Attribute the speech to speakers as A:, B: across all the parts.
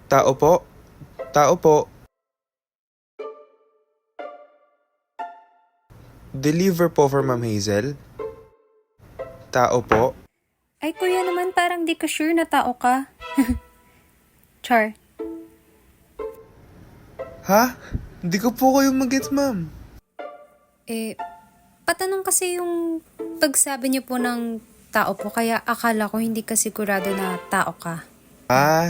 A: Tao po? Tao po? Deliver po for Ma'am Hazel? Tao po?
B: Ay, kuya naman parang di ka sure na tao ka. Char.
A: Ha? Hindi ko po kayo mag-gets, ma'am.
B: Patanong kasi yung pagsabi niyo po ng tao po, kaya akala ko hindi ka sigurado na tao ka.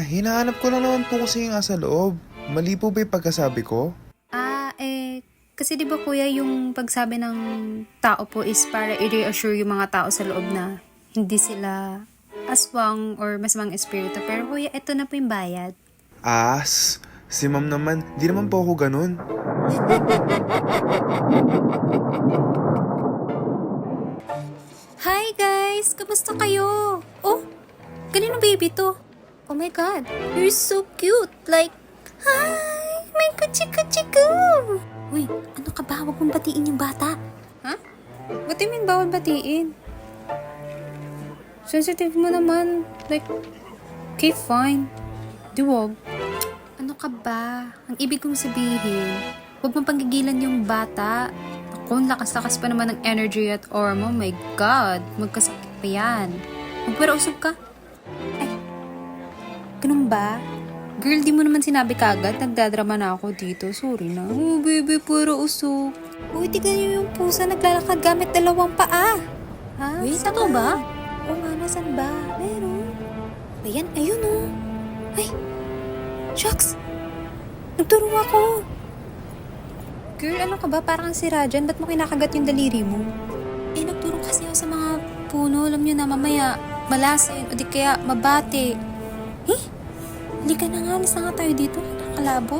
A: Hinahanap ko lang naman po kasi yung nasa loob. Mali po ba yung pagkasabi ko?
B: Kasi di ba kuya, yung pagsabi ng tao po is para i-reassure yung mga tao sa loob na hindi sila aswang or masamang espiritu. Pero kuya, eto na po yung bayad.
A: Si ma'am naman. Di naman po ako ganun.
B: Hi guys! Kamusta kayo? Oh, kanino baby to? Oh my god, you're so cute! Like, hi! My kuchi-kuchi-ko! Uy, ano ka ba? Huwag mong batiin yung bata. Ha? What do you mean bawal batiin? Sensitive mo naman. Like, okay, fine. Duwag. Ano ka ba? Ang ibig kong sabihin, huwag mong panggigilan yung bata. Ako, lakas-lakas pa naman ng energy at aura mo. My God, magkasakit pa yan. Magpara-usog ka. Ay, ganun ba? Girl, di mo naman sinabi kagad. Nagdadrama na ako dito. Sorry na. Oh, baby, para-usog. Uy, tignan niyo yung pusa. Naglalakad gamit dalawang paa. Ha? Wait, totoo ba? Oo nga, nasan ba? Meron. Ayan, ayun oh. Ay, shucks. Nagturo ako. Girl, ano ka ba? Parang si Rajan. Ba't mo kinakagat yung daliri mo? Nagturo kasi ako sa mga puno. Alam nyo na, mamaya malasin o di kaya mabate. Halika na nga. Alis na nga tayo dito. Nakakalabo.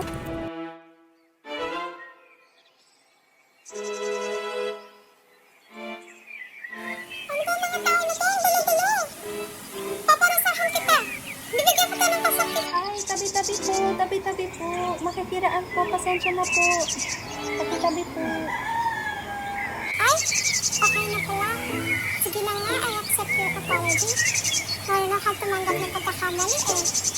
C: Ano ba mga tao na to? Ang gulo-gulo. Paparusahan kita. Bibigyan kita ng pasakit.
B: Ay, tabi-tabi po. Tabi-tabi po. Makikiraan po. Pasensya na po. Tabi-tabi po.
C: Ay, okay na pala. Sige na nga, I accept your apology. Marunong kang tumanggap ng pagkakamali eh.